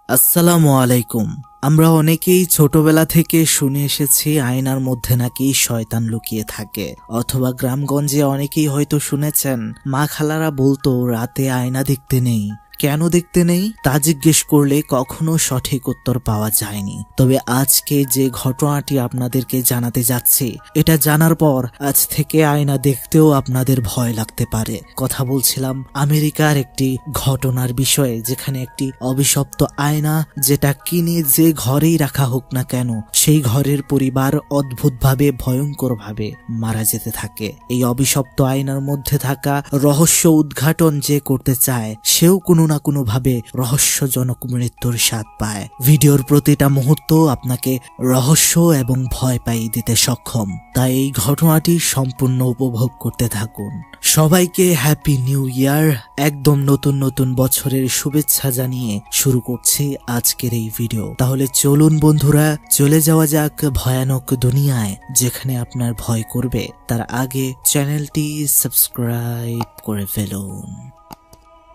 আসসালামু আলাইকুম। আমরা অনেকেই ছোটবেলা থেকে শুনে এসেছি আয়নার মধ্যে নাকি শয়তান লুকিয়ে থাকে, অথবা গ্রামগঞ্জে অনেকেই হয়তো শুনেছেন মা খালারা বলতো রাতে আয়না দেখতে নেই। কেন দেখতে নেই তা জিজ্ঞেস করলে কখনো সঠিক উত্তর পাওয়া যায়নি। তবে আজকে যে ঘটনাটি আপনাদেরকে জানাতে যাচ্ছি, এটা জানার পর আজ থেকে আয়না দেখতেও আপনাদের ভয় লাগতে পারে। কথা বলছিলাম আমেরিকার একটি ঘটনার বিষয়ে, যেখানে একটি অভিশপ্ত আয়না, যেটা কিনে যে ঘরেই রাখা হোক না কেন সেই ঘরের পরিবার অদ্ভুতভাবে ভয়ঙ্করভাবে মারা যেতে থাকে। এই অভিশপ্ত আয়নার মধ্যে থাকা রহস্য উদ্ঘাটন যে করতে চায়, সেও কোনো না কোনো ভাবে রহস্যজনক মৃত্যুর স্বাদ পায়। ভিডিওর প্রতিটা মুহূর্ত আপনাকে রহস্য এবং ভয় পাইয়ে দিতে সক্ষম, তাই এই ঘটনাটি সম্পূর্ণ উপভোগ করতে থাকুন। সবাইকে হ্যাপি নিউ ইয়ার, একদম নতুন নতুন বছরের শুভেচ্ছা জানিয়ে শুরু করছি আজকের এই ভিডিও। তাহলে চলুন বন্ধুরা, চলে যাওয়া যাক ভয়ানক দুনিয়ায়, যেখানে আপনার ভয় করবে। তার আগে চ্যানেলটি সাবস্ক্রাইব করে ফেলুন।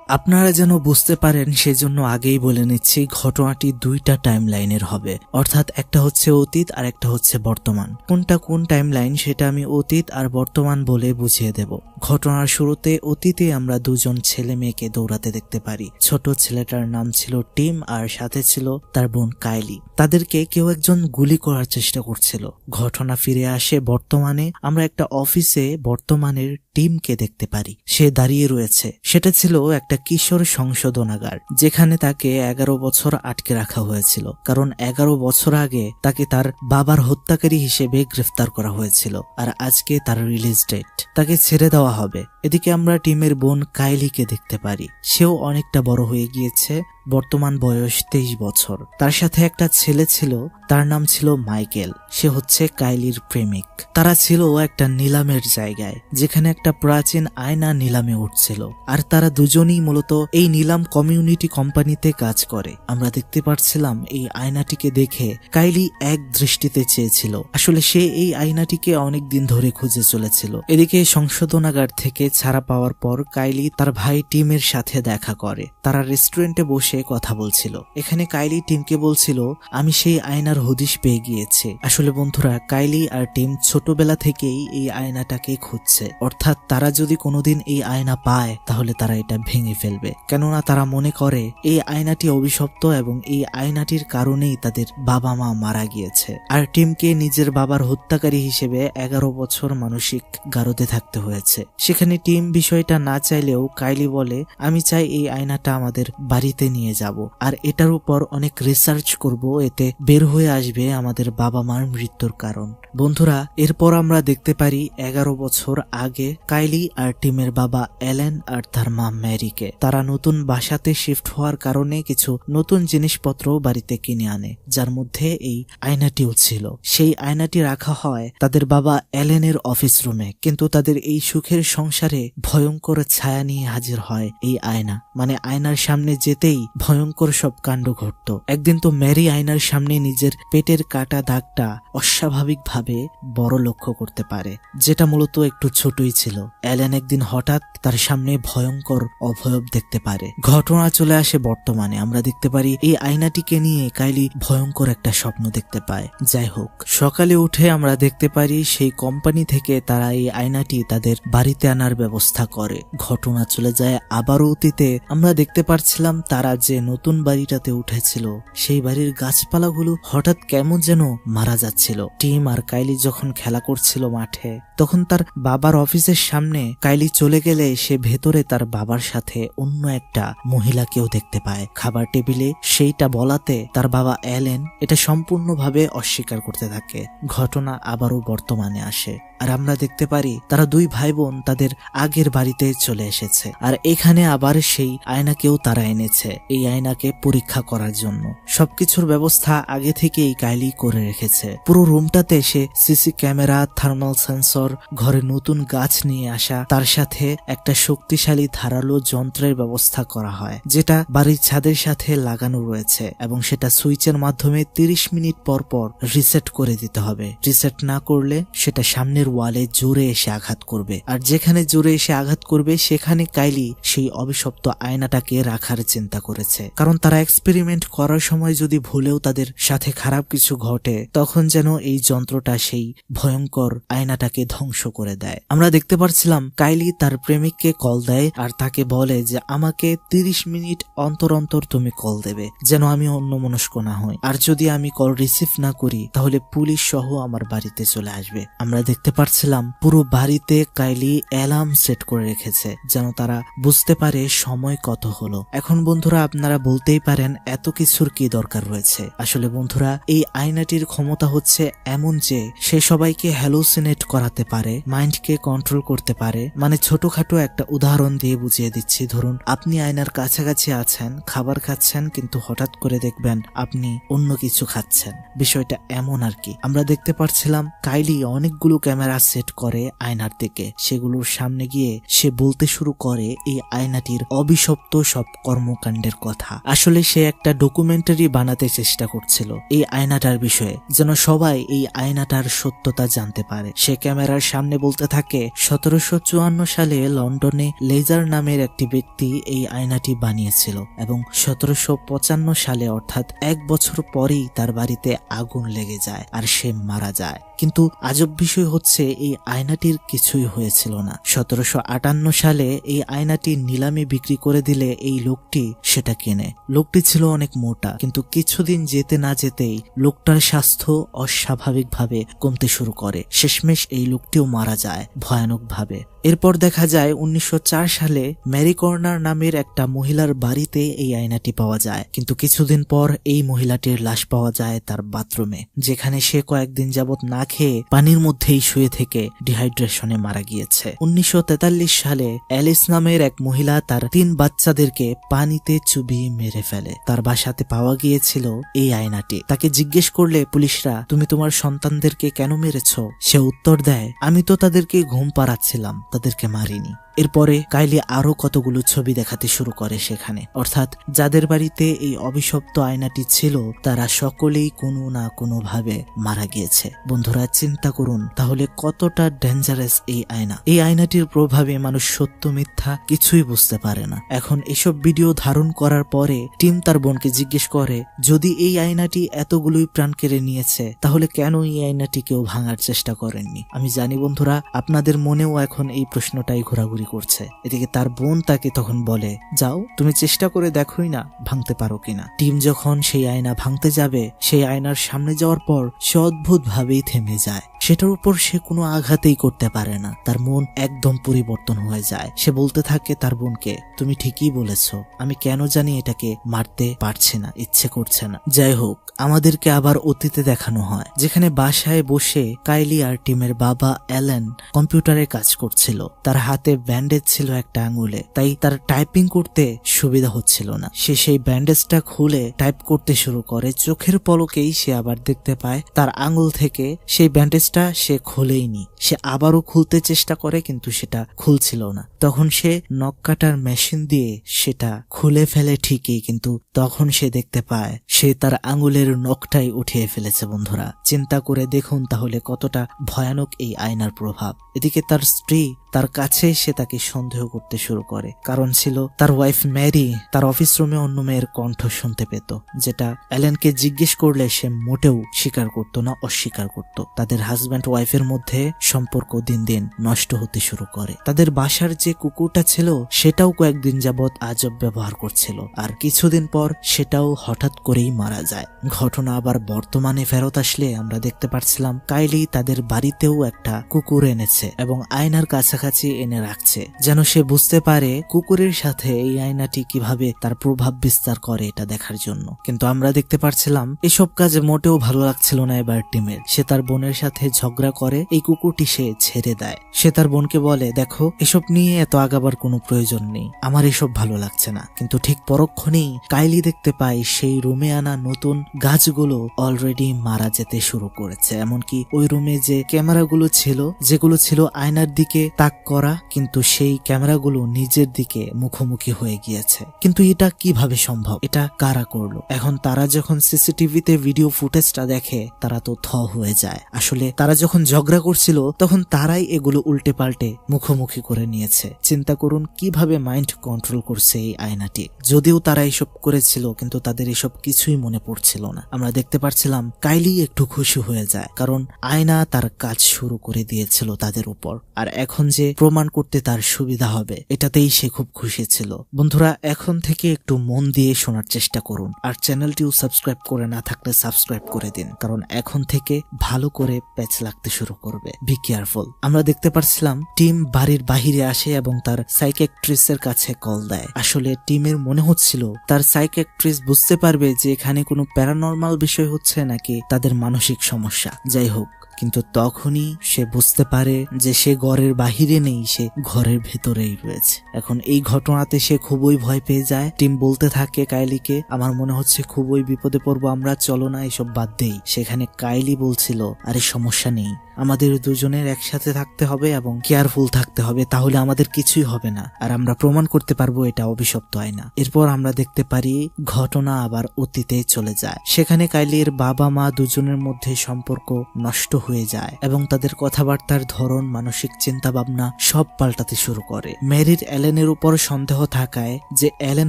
আপনারা যেন বুঝতে পারেন সেজন্য আগেই বলে নিচ্ছি, ঘটনাটি দুইটা টাইম লাইনের হবে, অর্থাৎ একটা হচ্ছে অতীত আর একটা হচ্ছে বর্তমান। কোনটা কোন টাইম লাইন সেটা আমি অতীত আর বর্তমান বলে বুঝিয়ে দেব। ঘটনার শুরুতে অতীতে আমরা দুজন ছেলে মেয়েকে দৌড়াতে দেখতে পারি। ছোট ছেলেটার নাম ছিল টিম আর সাথে ছিল তার বোন কাইলি। তাদেরকে কেউ একজন গুলি করার চেষ্টা করছিল। ঘটনা ফিরে আসে বর্তমানে। আমরা একটা অফিসে বর্তমানের টিমকে দেখতে পারি। সে দাঁড়িয়ে রয়েছে। সেটা ছিল একটা কিশোর সংশোধনাগার, যেখানে তাকে 11 বছর আটকে রাখা হয়েছিল, কারণ 11 বছর আগে তাকে তার বাবার হত্যাকারী হিসেবে গ্রেফতার করা হয়েছিল। আর আজকে তার রিলিজ ডেট, তাকে ছেড়ে দেওয়া হবে। এদিকে আমরা টিমের বোন কাইলিকে দেখতে পারি। সেও অনেকটা বড় হয়ে গিয়েছে, বর্তমান বয়স 23 বছর। তার সাথে একটা ছেলে ছিল, তার নাম ছিল মাইকেল। সে হচ্ছে কাইলির প্রেমিক। তারা ছিল একটা নিলামের জায়গায়, যেখানে একটা প্রাচীন আয়না নিলামে উঠছিল। আর তারা দুজনেই মূলত এই নিলাম কমিউনিটি কোম্পানিতে কাজ করে। আমরা দেখতে পাচ্ছিলাম এই আয়নাটিকে দেখে কাইলি এক দৃষ্টিতে চেয়েছিল। আসলে সে এই আয়নাটিকে অনেক দিন ধরে খুঁজে চলেছিল। এদিকে সংশোধনাগার থেকে ছাড়া পাওয়ার পর কাইলি তার ভাই টিমের সাথে দেখা করে। তারা রেস্টুরেন্টে বসে কথা বলছিল। এখানে কাইলি টিমকে বলছিল, আমি সেই আয়নার হদিশ পেয়ে গিয়েছি। আসলে বন্ধুরা, কাইলি আর টিম ছোটবেলা থেকেই এই আয়নাটাকে খুঁজছে, অর্থাৎ তারা যদি কোনোদিন এই আয়না পায় তাহলে তারা এটা ভেঙে ফেলবে। কেননা তারা মনে করে এই আয়নাটি অভিশপ্ত এবং এই আয়নাটির কারণেই তাদের বাবা মা মারা গিয়েছে। আর টিমকে নিজের বাবার হত্যাকারী হিসেবে 11 বছর মানসিক গারদে থাকতে হয়েছে। সেখানে টিম বিষয়টা না চাইলেও কাইলি বলে, আমি চাই এই আয়নাটা আমাদের বাড়িতে নিয়ে যাব, আর এটার উপর অনেক রিসার্চ করব, এতে বের হয়ে আসবে আমাদের বাবা মার মৃত্যুর কারণ। বন্ধুরা, এরপর আমরা দেখতে পারি 11 বছর আগে কাইলি আর টিমের বাবা অ্যালেন আর তার মা ম্যারিকে, তারা নতুন বাসাতে শিফট হওয়ার কারণে কিছু নতুন জিনিসপত্র বাড়িতে কিনে আনে, যার মধ্যে এই আয়নাটিও ছিল। সেই আয়নাটি রাখা হয় তাদের বাবা অ্যালেনের অফিস রুমে। কিন্তু তাদের এই সুখের সংসারে ভয়ঙ্কর ছায়া নিয়ে হাজির হয় এই আয়না। মানে আয়নার সামনে যেতেই ভয়ঙ্কর সব কাণ্ড ঘটত। একদিন তো ম্যারি আয়নার সামনে নিজের পেটের কাটা দাগটা অস্বাভাবিকভাবে বড় লক্ষ্য করতে পারে, যেটা মূলত একটু ছোটই ছিল। অ্যালেন একদিন হঠাৎ তার সামনে ভয়ঙ্কর অভয়ব দেখতে পারে। ঘটনা চলে আসে বর্তমানে। আমরা দেখতে পারি এই আয়নাটিকে নিয়ে কাইলি ভয়ঙ্কর একটা স্বপ্ন দেখতে পায়। যাই হোক, সকালে উঠে আমরা দেখতে পারি সেই কোম্পানি থেকে তারা এই আয়নাটি তাদের বাড়িতে আনার ব্যবস্থা করে। ঘটনা চলে যায় আবারও অতীতে। আমরা দেখতে পাচ্ছিলাম তারা যে নতুন বাড়িটাতে উঠেছিল, সেই বাড়ির গাছপালাগুলো হঠাৎ কেমন যেন মারা যাচ্ছিল। টিম আর কাইলি যখন খেলা করছিল মাঠে, তখন তার বাবার অফিসের সামনে কাইলি চলে গেলে সে ভেতরে তার বাবার সাথে অন্য একটা মহিলাকেও দেখতে পায় খাবার টেবিলে। সেইটা বলাতে তার বাবা অ্যালেন এটা সম্পূর্ণভাবে অস্বীকার করতে থাকে। ঘটনা আবারও বর্তমানে আসে, আর আমরা দেখতে পারি তারা দুই ভাই বোন তাদের আগের বাড়িতে চলে এসেছে। আর এখানে আবার সেই আয়নাকেও তারা এনেছে এই আয়নাকে পরীক্ষা করার জন্য। সবকিছুর ব্যবস্থা আগে থেকেই কাইলি করে রেখেছে। পুরো রুমটাতে সে সিসি ক্যামেরা, থার্মাল সেন্সর, ঘরে নতুন গাছ নিয়ে আসা, তার সাথে একটা শক্তিশালী ধারালো যন্ত্রের ব্যবস্থা করা হয়, যেটা বাড়ির ছাদের সাথে লাগানো রয়েছে এবং সেটা সুইচের মাধ্যমে 30 মিনিট পর পর রিসেট করে দিতে হবে। রিসেট না করলে সেটা সামনের ওয়ালে জোরে এসে আঘাত করবে, আর যেখানে জোরে এসে আঘাত করবে সেখানে কাইলি সেই অভিশপ্ত আয়নাটাকে রাখার চিন্তা করেছে। কারণ তারা এক্সপেরিমেন্ট করার সময় যদি ভুলেও তাদের সাথে খারাপ কিছু ঘটে, তখন যেন এই যন্ত্রটা সেই ভয়ঙ্কর আয়নাটাকে ধ্বংস করে দেয়। আমরা দেখতে পাচ্ছিলাম কাইলি তার প্রেমিককে কল দেয় আর তাকে বলে যে আমাকে 30 মিনিট অন্তর অন্তর তুমি কল দেবে, যেন আমি অন্যমনস্ক না হই, আর যদি আমি কল রিসিভ না করি তাহলে পুলিশ সহ আমার বাড়িতে চলে আসবে। আমরা দেখতে পাচ্ছিলাম পুরো বাড়িতে কাইলি অ্যালার্ম সেট করে রেখেছে, যেন তারা বুঝতে পারে সময় কত হলো। এখন বন্ধুরা আপনারা বলতেই পারেন এত কিছুর কি দরকার রয়েছে। আসলে বন্ধুরা এই আয়নাটির ক্ষমতা হচ্ছে এমন যে সে সবাইকে হ্যালুসিনেট করাতে পারে, মাইন্ডকে কন্ট্রোল করতে পারে। মানে ছোটখাটো একটা উদাহরণ দিয়ে বুঝিয়ে দিচ্ছি। ধরুন আপনি আয়নার কাছাকাছি আছেন, খাবার খাচ্ছেন, কিন্তু হঠাৎ করে দেখবেন আপনি অন্য কিছু খাচ্ছেন। বিষয়টা এমন আর কি। আমরা দেখতে পাচ্ছিলাম কাইলি অনেকগুলো ক্যামেরা সেট করে আয়নার দিকে, সেগুলোর সামনে গিয়ে সে বলতে শুরু করে এই আয়নাটির অভিশপ্ত সব কর্মকাণ্ডের কথা। আসলে সে একটা ডকুমেন্টারি বানাতে চেষ্টা করছিল এই আয়নাটার বিষয়ে, যেন সবাই এই আয়নাটার সত্যতা জানতে পারে। সে ক্যামেরার সামনে বলতে থাকে 1754 সালে লন্ডনে লেজার নামের একটি ব্যক্তি এই আয়নাটি বানিয়েছিল এবং 1755 সালে অর্থাৎ 1 বছর পরেই তার বাড়িতে আগুন লেগে যায় আর সে মারা যায়। কিন্তু আজব বিষয় হচ্ছে এই আয়নাটির কিছুই হয়েছিল না। 1758 সালে এই আয়নাটি নিলামে বিক্রি করে দিলে এই লোকটি সেটা কেনে। লোকটি ছিল অনেক মোটা, কিন্তু কিছুদিন যেতে না যেতেই লোকটার স্বাস্থ্য অস্বাভাবিকভাবে কমতে শুরু করে। শেষমেশ এই লোকটিও মারা যায় ভয়ানকভাবে। এরপর দেখা যায় 1904 সালে ম্যারি কর্নার নামের একটা মহিলার বাড়িতে এই আয়নাটি পাওয়া যায়, কিন্তু কিছুদিন পর এই মহিলাটির লাশ পাওয়া যায় তার বাথরুমে, যেখানে সে কয়েকদিন যাবত না খেয়ে পানির মধ্যেই শুয়ে থেকে ডিহাইড্রেশনে মারা গিয়েছে। 1943 সালে অ্যালিস নামের এক মহিলা তার 3 বাচ্চাদেরকে পানিতে চুবিয়ে মেরে ফেলে। তার বাসাতে পাওয়া গিয়েছিল এই আয়নাটি। তাকে জিজ্ঞেস করলে পুলিশরা, তুমি তোমার সন্তানদেরকে কেন মেরেছ? সে উত্তর দেয়, আমি তো তাদেরকে ঘুম পাড়াচ্ছিলাম, তাদেরকে মারিনি। এরপরে কাইলি আরো কতগুলো ছবি দেখাতে শুরু করে সেখানে, অর্থাৎ যাদের বাড়িতে এই অভিশপ্ত আয়নাটি ছিল তারা সকলেই কোনো না কোনো ভাবে মারা গিয়েছে। বন্ধুরা চিন্তা করুন তাহলে কতটা ডেঞ্জারাস এই আয়না। এই আয়নাটির প্রভাবে মানুষ সত্য মিথ্যা কিছুই বুঝতে পারে না। এখন এসব ভিডিও ধারণ করার পরে টিম তার বোনকে জিজ্ঞেস করে, যদি এই আয়নাটি এতগুলোই প্রাণ কেড়ে নিয়েছে তাহলে কেন এই আয়নাটি কেউ ভাঙার চেষ্টা করেননি? আমি জানি বন্ধুরা আপনাদের মনেও এখন এই প্রশ্নটাই ঘোরাঘুরি করছে। এদিকে তার বোন তাকে তখন বলে, যাও তুমি চেষ্টা করে দেখোই না ভাঙতে পারো কিনা। টিম যখন সেই আয়না ভাঙতে যাবে, সেই আয়নার সামনে যাওয়ার পর সে অদ্ভুত ভাবেই থেমে যায়। সেটার উপর সে কোনো আঘাতেই করতে পারে না। তার মন একদম পরিবর্তন হয়ে যায়। সে বলতে থাকে তার বোনকে, তুমি ঠিকই বলেছ, আমি কেন জানি এটাকে মারতে পারছি না, ইচ্ছে করছে না। যাই হোক, আমাদেরকে আবার অতীতে দেখানো হয়, যেখানে বাসায় বসে কাইলি আর টিমের বাবা অ্যালেন কম্পিউটারে কাজ করছিল। তার হাতে ব্যান্ডেজ ছিল একটা আঙুলে, তাই তার টাইপিং করতে সুবিধা হচ্ছিল না। সে সেই ব্যান্ডেজটা খুলে টাইপ করতে শুরু করে। চোখের পলকেই সে আবার দেখতে পায় তার আঙুল থেকে সেই ব্যান্ডেজটা সে খুলেইনি। সে আবারও খুলতে চেষ্টা করে, কিন্তু সেটা খুলছিল না। তখন সে নখ কাটার মেশিন দিয়ে সেটা খুলে ফেলে ঠিকই, কিন্তু তখন সে দেখতে পায় সে তার আঙুলের নখটাই উঠিয়ে ফেলেছে। বন্ধুরা চিন্তা করে দেখুন তাহলে কতটা ভয়ানক এই আয়নার প্রভাব। এদিকে তার স্ত্রী তার কাছে সে তাকে সন্দেহ করতে শুরু করে। কারণ ছিল তার ওয়াইফ ম্যারি তার অফিস রুমে অন্য মেয়ের কণ্ঠ শুনতে পেত, যেটা অ্যালেনকে জিজ্ঞেস করলে সে মোটেও স্বীকার করতো না, অস্বীকার করত। তাদের হাজব্যান্ড ওয়াইফের মধ্যে সম্পর্ক দিন দিন নষ্ট হতে শুরু করে। তাদের বাসার যে কুকুরটা ছিল সেটাও কয়েকদিন যাবৎ আজব ব্যবহার করছিল, আর কিছুদিন পর সেটাও হঠাৎ করেই মারা যায়। ঘটনা আবার বর্তমানে ফেরত আসলে আমরা দেখতে পাচ্ছিলাম কাইলি তাদের বাড়িতেও একটা কুকুর এনেছে এবং আয়নার কাছাকাছি এনে রাখছে, যেন সে বুঝতে পারে কুকুরের সাথে এই আয়নাটি কিভাবে তার প্রভাব বিস্তার করে এটা দেখার জন্য। কিন্তু আমরা দেখতে পাচ্ছিলাম এসব কাজে মোটেও ভালো লাগছিল না এবার টিমের। সে তার বোনের সাথে ঝগড়া করে এই কুকুরটি সে ছেড়ে দেয়। সে তার বোনকে বলে, দেখো এসব নিয়ে এত আগাবার কোনো প্রয়োজন নেই, আমার এসব ভালো লাগছে না। কিন্তু ঠিক পরক্ষণেই কাইলি দেখতে পায় সেই রুমে আনা নতুন গাছগুলো অলরেডি মারা যেতে শুরু করেছে। এমনকি ওই রুমে যে ক্যামেরাগুলো ছিল, যেগুলো ছিল আয়নার দিকে তাক করা, কিন্তু সেই ক্যামেরাগুলো নিজের দিকে মুখোমুখি হয়ে গিয়েছে। কিন্তু এটা কিভাবে সম্ভব? এটা কারা করলো? এখন তারা যখন সিসিটিভিতে ভিডিও ফুটেজটা দেখে তারা তো থ হয়ে যায়। আসলে তারা যখন ঝগড়া করছিল তখন তারাই এগুলো উল্টে পাল্টে মুখোমুখি করে নিয়েছে। চিন্তা করুন কিভাবে মাইন্ড কন্ট্রোল করছে এই আয়নাটি। যদিও তারা এসব করেছিল কিন্তু তাদের এসব কিছুই মনে পড়ছিল না। আমরা দেখতে পাচ্ছিলাম কাইলি একটু খুশি হয়ে যায়, কারণ আয়না তার কাজ শুরু করে দিয়েছিল তাদের উপর, আর এখন যে প্রমাণ করতে তার সুবিধা হবে এটাতেই সে খুব খুশি ছিল। বন্ধুরা, এখন থেকে একটু মন দিয়ে শোনার চেষ্টা করুন, আর চ্যানেলটিও সাবস্ক্রাইব করে না থাকলে সাবস্ক্রাইব করে দিন, কারণ এখন থেকে ভালো করে প্যাচ লাগতে শুরু করবে। Be careful. আমরা দেখতে পাচ্ছিলাম টিম বাড়ির বাহিরে আসে এবং তার সাইকিয়াট্রিস্টের কাছে কল দেয়। আসলে টিমের মনে হচ্ছিল তার সাইকিয়াট্রিস্ট বুঝতে পারবে যে এখানে কোনো প্যারানর্মাল বিষয় হচ্ছে নাকি তাদের মানসিক সমস্যা। যাই হোক, কিন্তু তখনই সে বুঝতে পারে যে সে ঘরের বাহিরে নেই, সে ঘরের ভেতরেই রয়েছে। এখন এই ঘটনাতে সে খুবই ভয় পেয়ে যায়। টিম বলতে থাকে কাইলিকে, আমার মনে হচ্ছে খুবই বিপদে পড়বো আমরা, চলো না এসব বাদ দেই। সেখানে কাইলি বলছিল, আরে সমস্যা নেই, আমাদের দুজনের একসাথে থাকতে হবে এবং কেয়ারফুল থাকতে হবে, তাহলে আমাদের কিছুই হবে না, আর আমরা প্রমাণ করতে পারবো এটা অভিশপ্ত আয়না। এরপর আমরা দেখতে পারি ঘটনা আবার অতীতে চলে যায়। সেখানে কাইলির বাবা মা দুজনের মধ্যে সম্পর্ক নষ্ট হয়ে যায় এবং তাদের কথাবার্তার ধরন, মানসিক চিন্তা ভাবনা সব পাল্টাতে শুরু করে। মেরির অ্যালেনের উপর সন্দেহ থাকায় যে অ্যালেন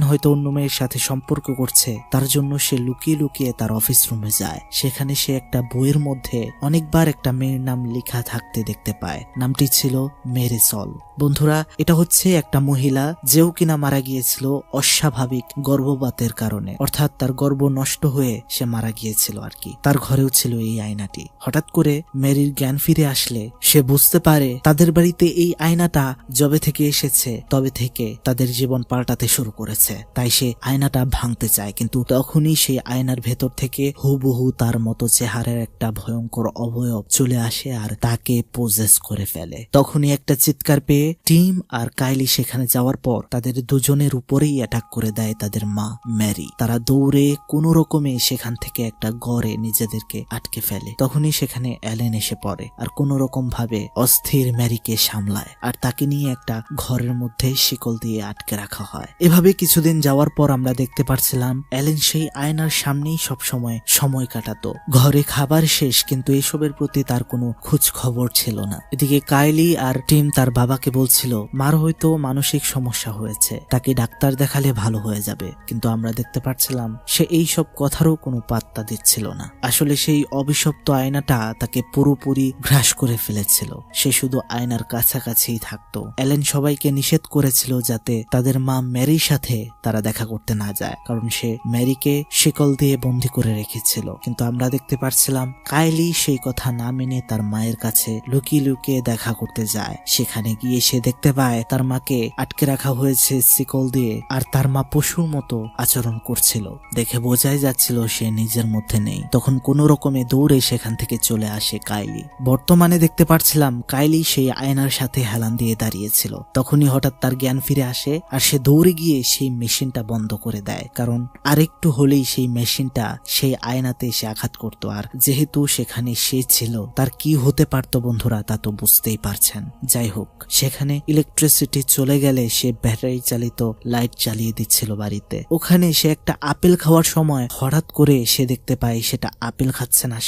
হয়তো অন্য মেয়ের সাথে সম্পর্ক করছে, তার জন্য সে লুকিয়ে লুকিয়ে তার অফিস রুমে যায়। সেখানে সে একটা বইয়ের মধ্যে অনেকবার একটা মেয়ের নাম লেখা থাকতে দেখতে পায়। নামটি ছিল মেরিসল। বন্ধুরা, এটা হচ্ছে একটা মহিলা যেও কিনা মারা গিয়েছিল অস্বাভাবিক গর্ভপাতের কারণে, অর্থাৎ তার গর্ভ নষ্ট হয়ে সে মারা গিয়েছিল আর কি। তার ঘরেও ছিল এই আয়নাটি। হঠাৎ করে মেরির জ্ঞান ফিরে আসলে সে বুঝতে পারে তাদের বাড়িতে এই আয়নাটা যবে থেকে এসেছে তবে থেকে তাদের জীবন পাল্টাতে শুরু করেছে। তাই সে আয়নাটা ভাঙতে চায়, কিন্তু তখনই সেই আয়নার ভেতর থেকে হুবহু তার মতো চেহারার একটা ভয়ঙ্কর অবয়ব চলে আসে আর তাকে পোজেস করে ফেলে। তখনই একটা চিৎকার পেয়ে টিম আর কাইলি সেখানে যাওয়ার পর তাদের দুজনের উপরেই অ্যাটাক করে দেয় তাদের মা মেরি। তারা দৌড়ে কোনো রকমে সেখান থেকে একটা ঘরে নিজেদেরকে আটকে ফেলে। তখনই সেখানে অ্যালেন এসে পড়ে আর কোন রকম ভাবে অস্থির মেরিকে সামলায়, আর তাকে নিয়ে একটা ঘরের মধ্যে শিকল দিয়ে আটকে রাখা হয়। এভাবে কিছুদিন যাওয়ার পর আমরা দেখতে পাচ্ছিলাম অ্যালেন সেই আয়নার সামনেই সবসময় সময় কাটাতো। ঘরে খাবার শেষ, কিন্তু এসবের প্রতি তার কোনো খোঁজ খবর ছিল না। এদিকে কাইলি আর টিম তার বাবাকে বলছিল মার হয়তো মানসিক সমস্যা হয়েছে, তাকে ডাক্তার দেখালে ভালো হয়ে যাবে, কিন্তু আমরা দেখতে পাচ্ছিলাম সে এই সব কথারও কোনো পাত্তা দিচ্ছিল না। আসলে সেই অভিশপ্ত আয়নাটা তাকে পুরোপুরি গ্রাস করে ফেলেছিল। সে শুধু আয়নার কাছাকাছিই থাকতো। অ্যালেন সবাইকে নিষেধ করেছিল যাতে তাদের মা মেরির সাথে তারা দেখা করতে না যায়, কারণ সে মেরিকে শিকল দিয়ে বন্দী করে রেখেছিল। কিন্তু আমরা দেখতে পাচ্ছিলাম কাইলি সেই কথা না মেনে তার মায়ের কাছে লুকিয়ে লুকিয়ে দেখা করতে যায়। সেখানে গিয়ে সে দেখতে পায় তার মাকে আটকে রাখা হয়েছে শিকল দিয়ে, আর তার মা পশুর মতো আচরণ করছিল। দেখে বোঝাই যাচ্ছিল সে নিজের মধ্যে নেই। তখন কোন রকমে দৌড়ে সেখান থেকে চলে আসে কাইলি। বর্তমানে দেখতে পাচ্ছিলাম কাইলি সেই আয়নার সাথে হেলান দিয়ে দাঁড়িয়েছিল। তখনই হঠাৎ তার জ্ঞান ফিরে আসে আর সে দৌড়ে গিয়ে সেই মেশিনটা বন্ধ করে দেয়, কারণ আরেকটু হলেই সেই মেশিনটা সেই আয়নাতে এসে আঘাত করত। আর যেহেতু সেখানে সে ছিল, তার কি হতে পারত বন্ধুরা তা তো বুঝতেই পারছেন। যাই হোক, সেখানে ইলেকট্রিসিটি চলে গেলে সে ব্যাটারি চালিত লাইট চালিয়ে দিচ্ছিল বাড়িতে। ওখানে সে একটা আপেল খাওয়ার সময় হঠাৎ করে সে দেখতে পায় সেটা আপেল খাচ্ছে না,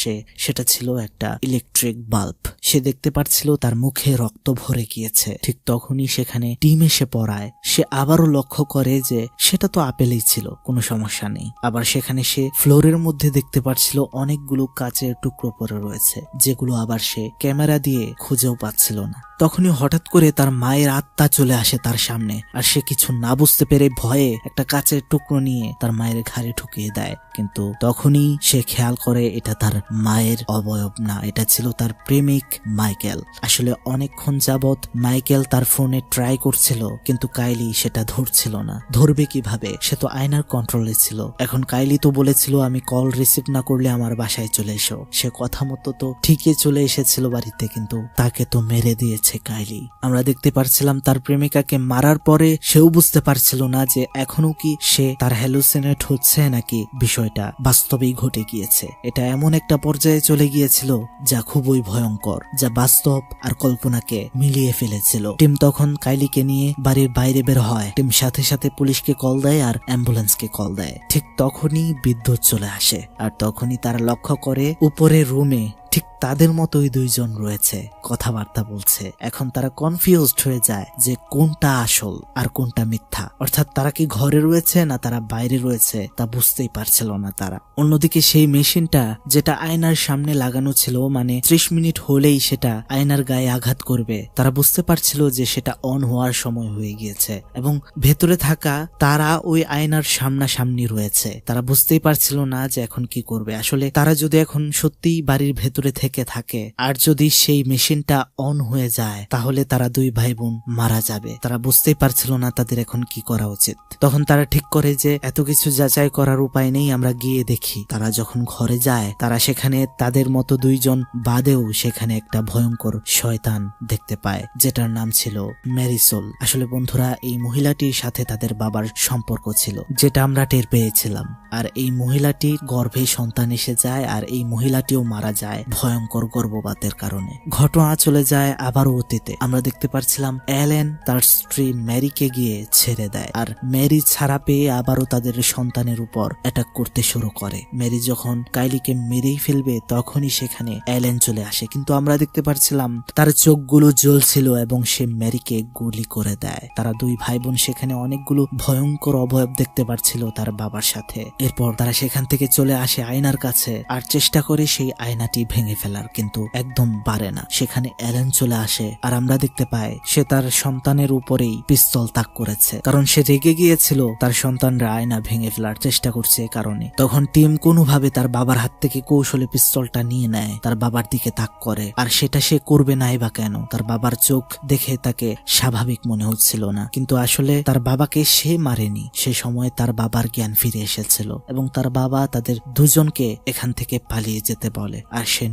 সেটা ছিল একটা ইলেকট্রিক বাল্ব। সে দেখতে পাচ্ছিল তার মুখে রক্ত ভরে গিয়েছে। ঠিক তখনই সেখানে টিম এসে পড়ায়। সে আবারও লক্ষ্য করে যে সেটা তো আপেলই ছিল, কোনো সমস্যা নেই। আবার সেখানে সে ফ্লোরের মধ্যে দেখতে পাচ্ছিল অনেকগুলো কাচের টুকরো পড়ে রয়েছে, যেগুলো আবার সে ক্যামেরা দিয়ে খুঁজেও পাচ্ছিল না। তখনই হঠাৎ করে তার মায়ের আত্মা চলে আসে তার সামনে, আর সে কিছু না বুঝতে পেরে ভয়ে একটা কাচের টুকরো নিয়ে তার মায়ের ঘাড়ে ঠুকিয়ে দেয়। কিন্তু তখনই সে খেয়াল করে এটা তার মায়ের অবয়ব না, এটা ছিল তার প্রেমিক মাইকেল। আসলে অনেকক্ষণ যাবৎ মাইকেল তার ফোনে ট্রাই করছিল, কিন্তু কাইলি সেটা ধরছিল না। ধরবে কিভাবে? সে তো আয়নার কন্ট্রোলে ছিল। এখন কাইলি তো বলেছিল আমি কল রিসিভ না করলে আমার বাসায় চলে এসো। সে কথা মতো তো ঠিকই চলে এসেছিল বাড়িতে, কিন্তু তাকে তো মেরে দিয়েছে। হচ্ছে কাইলি। আমরা দেখতে পারছিলাম তার প্রেমিকাকে মারার পরে সেও বুঝতে পারছিল না যে এখনো কি সে তার হ্যালুসিনেট হচ্ছে নাকি বিষয়টা বাস্তবেই ঘটে গিয়েছে। এটা এমন একটা পর্যায়ে চলে গিয়েছিল যা খুবই ভয়ঙ্কর, যা বাস্তব আর কল্পনাকে মিলিয়ে ফেলেছিল। টিম তখন কাইলিকে নিয়ে বাড়ির বাইরে বের হয়। টিম সাথে সাথে পুলিশকে কল দেয় আর অ্যাম্বুলেন্সকে কল দেয়। ঠিক তখনই বিদ্যুৎ চলে আসে আর তখনই তারা লক্ষ্য করে উপরের রুমে ঠিক তাদের মতোই দুইজন রয়েছে, কথাবার্তা বলছে। এখন তারা কনফিউজড হয়ে যায় যে কোনটা আসল আর কোনটা মিথ্যা, অর্থাৎ তারা কি ঘরে রয়েছে না তারা বাইরে রয়েছে তা বুঝতেই পারছিল না তারা। অন্যদিকে সেই মেশিনটা যেটা আয়নার সামনে লাগানো ছিল, মানে 30 মিনিট হলেই সেটা আয়নার গায়ে আঘাত করবে, তারা বুঝতে পারছিল যে সেটা অন হওয়ার সময় হয়ে গিয়েছে এবং ভেতরে থাকা তারা ওই আয়নার সামনাসামনি রয়েছে। তারা বুঝতেই পারছিল না যে এখন কি করবে। আসলে তারা যদি এখন সত্যিই বাড়ির ভেতরে থেকে থাকে আর যদি সেই মেশিনটা অন হয়ে যায় তাহলে তারা দুই ভাই বোন মারা যাবে। তারা বুঝতেই পারছিল না তাদের এখন কি করা উচিত। তখন তারা ঠিক করে যে এত কিছু যাচাই করার উপায় নেই, আমরা গিয়ে দেখি। তারা যখন ঘরে যায় তারা সেখানে তাদের মতো দুইজন বাদেও সেখানে একটা ভয়ঙ্কর শয়তান দেখতে পায় যেটার নাম ছিল ম্যারিসোল। আসলে বন্ধুরা, এই মহিলাটির সাথে তাদের বাবার সম্পর্ক ছিল যেটা আমরা টের পেয়েছিলাম। আর এই মহিলাটির গর্ভে সন্তান এসে যায় আর এই মহিলাটিও মারা যায় ভয়ঙ্কর গর্ভপাতের কারণে। ঘটনা চলে যায় আবারও অতীতে। আমরা দেখতে পাচ্ছিলাম অ্যালেন তার স্ত্রী ম্যারিকে গিয়ে ছেড়ে দেয় আর ম্যারি ছাড়া পেয়ে আবারও তাদের সন্তানের উপর অ্যাটাক করতে শুরু করে। ম্যারি যখন কাইলিকে মেরেই ফেলবে তখনই সেখানে অ্যালেন চলে আসে, কিন্তু আমরা দেখতে পাচ্ছিলাম তার চোখগুলো জ্বলছিল এবং সে ম্যারিকে গুলি করে দেয়। তারা দুই ভাই বোন সেখানে অনেকগুলো ভয়ঙ্কর অবয়ব দেখতে পাচ্ছিল তার বাবার সাথে। এরপর তারা সেখান থেকে চলে আসে আয়নার কাছে আর চেষ্টা করে সেই আয়নাটি ভেঙে ফেলার, কিন্তু একদম পারে না। সেখানে অ্যালেন চলে আসে আর আমরা দেখতে পাই সে তার সন্তানের উপরেই পিস্তল তাক করেছে, কারণ সে রেগে গিয়েছিল তার সন্তানরা আয়না ভেঙে ফেলার চেষ্টা করছে এ কারণে। তখন টিম কোনোভাবে তার বাবার হাত থেকে কৌশলে পিস্তলটা নিয়ে নেয়, তার বাবার দিকে তাক করে। আর সেটা সে করবে নাই বা কেন? তার বাবার চোখ দেখে তাকে স্বাভাবিক মনে হচ্ছিল না, কিন্তু আসলে তার বাবাকে সে মারেনি। সে সময় তার বাবার জ্ঞান ফিরে এসেছিল এবং তার বাবা তাদের দুজনকে এখান থেকে পালিয়ে যেতে বলে আর সে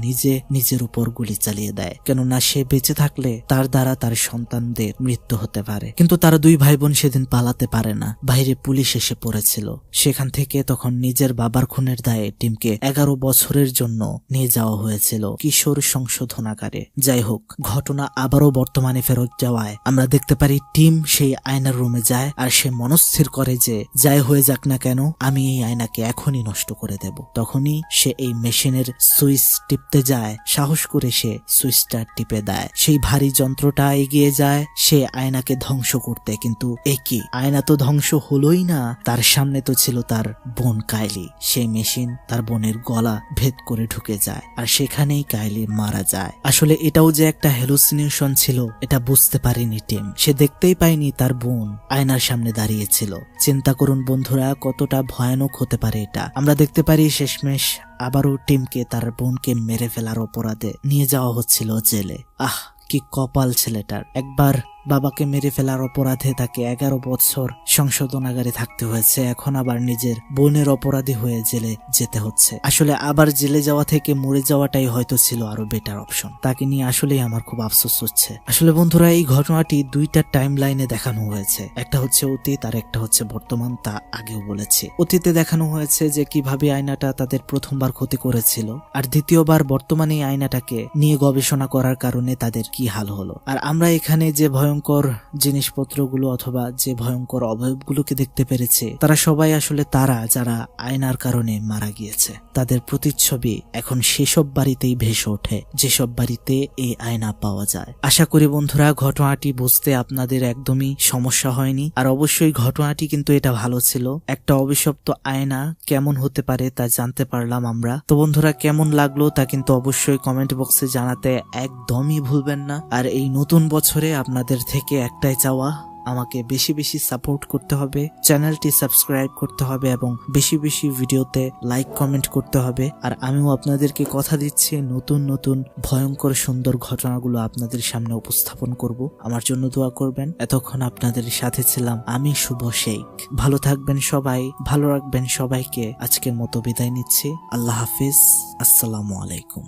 নিজের উপর গুলি চালিয়ে দেয়, কেননা সে বেঁচে থাকলে তার দ্বারা তার সন্তানদের মৃত্যু হতে পারে। কিন্তু তারা দুই ভাই বোন সেদিন পালাতে পারে না, বাইরে পুলিশ এসে পড়েছিল। সেখান থেকে তখন নিজের বাবার খুনের দায়ে টিমকে 11 বছরের জন্য নিয়ে যাওয়া হয়েছিল কিশোর সংশোধনাগারে। যাই হোক, ঘটনা আবারও বর্তমানে ফেরত যাওয়ায় আমরা দেখতে পারি টিম সেই আয়নার রুমে যায় আর সে মনস্থির করে যে যাই হয়ে যাক না কেন আমি এই আয়নাকে এখনই নষ্ট করে দেব। তখনই সে এই মেশিনের সুইচ টিপতে যায়, সাহস করে সে সুইচটা টিপে দেয়। সেই ভারী যন্ত্রটা এগিয়ে যায় সে আয়নাকে ধ্বংস করতে, কিন্তু একই আয়না তো ধ্বংস হলোই না, তার সামনে তো ছিল তার বোন কাইলি। সেই মেশিন তার বোনের গলা ভেদ করে ঢুকে যায় আর সেখানেই কাইলি মারা যায়। আসলে এটাও যে একটা হ্যালুসিনেশন ছিল এটা বুঝতে পারেনি টিম। সে দেখতেই পায়নি তার বোন আয়নার সামনে দাঁড়িয়েছিল। চিন্তা করুন বন্ধুরা, কতটা ভয়ানক হতে পারে এটা। আমরা দেখতে পারি শেষমেশ আবারও টিমকে তার বোনকে মেরে ফেলার অপরাধে নিয়ে যাওয়া হচ্ছিল জেলে। আহ, কি কপাল ছেলেটার! একবার বাবাকে মেরে ফেলার অপরাধে তাকে 11 বছর সংশোধনাগারে থাকতে হয়েছে, এখন আবার নিজের বোনের অপরাধী হয়ে জেলে যেতে হচ্ছে। আসলে আবার জেলে যাওয়া থেকে মরে যাওয়াটাই হয়তো ছিল আরো বেটার অপশন। তাকে নিয়ে আসলেই আমার খুব আফসোস হচ্ছে। আসলে বন্ধুরা, এই ঘটনাটি দুইটা টাইম লাইনে দেখানো হয়েছে, একটা হচ্ছে অতীত আর একটা হচ্ছে বর্তমান। তা আগেও বলেছি, অতীতে দেখানো হয়েছে যে কিভাবে আয়নাটা তাদের প্রথমবার ক্ষতি করেছিল, আর দ্বিতীয়বার বর্তমানে আয়নাটাকে নিয়ে গবেষণা করার কারণে তাদের কি হাল হলো। আর আমরা এখানে যে ভয়ঙ্কর জিনিসপত্রগুলো অথবা যে ভয়ঙ্কর অবয়বগুলোকে দেখতে পেরেছে তারা সবাই আসলে তারা যারা আয়নার কারণে মারা গিয়েছে। তাদের প্রতিচ্ছবি এখন সেসব বাড়িতেই ভেসে ওঠে যেসব বাড়িতে এই আয়না পাওয়া যায়। আশা করি বন্ধুরা ঘটনাটি বুঝতে আপনাদের একদমই সমস্যা হয়নি। আর অবশ্যই ঘটনাটি কিন্তু এটা ভালো ছিল। একটা অভিশপ্ত আয়না কেমন হতে পারে তা জানতে পারলাম আমরা। তো বন্ধুরা, কেমন লাগলো তা কিন্তু অবশ্যই কমেন্ট বক্সে জানাতে একদমই ভুলবেন না। আর এই নতুন বছরে আপনাদের থেকে একটাই চাওয়া, আমাকে বেশি বেশি সাপোর্ট করতে হবে, চ্যানেলটি সাবস্ক্রাইব করতে হবে এবং বেশি বেশি ভিডিওতে লাইক কমেন্ট করতে হবে। আর আমিও আপনাদেরকে কথা দিচ্ছি নতুন নতুন ভয়ঙ্কর সুন্দর ঘটনাগুলো আপনাদের সামনে উপস্থাপন করব। আমার জন্য দোয়া করবেন। এতক্ষণ আপনাদের সাথে ছিলাম আমি, শুভ শেখ। ভালো থাকবেন সবাই, ভালো রাখবেন সবাইকে। আজকের মতো বিদায় নিচ্ছি। আল্লাহ হাফিজ, আসসালামু আলাইকুম।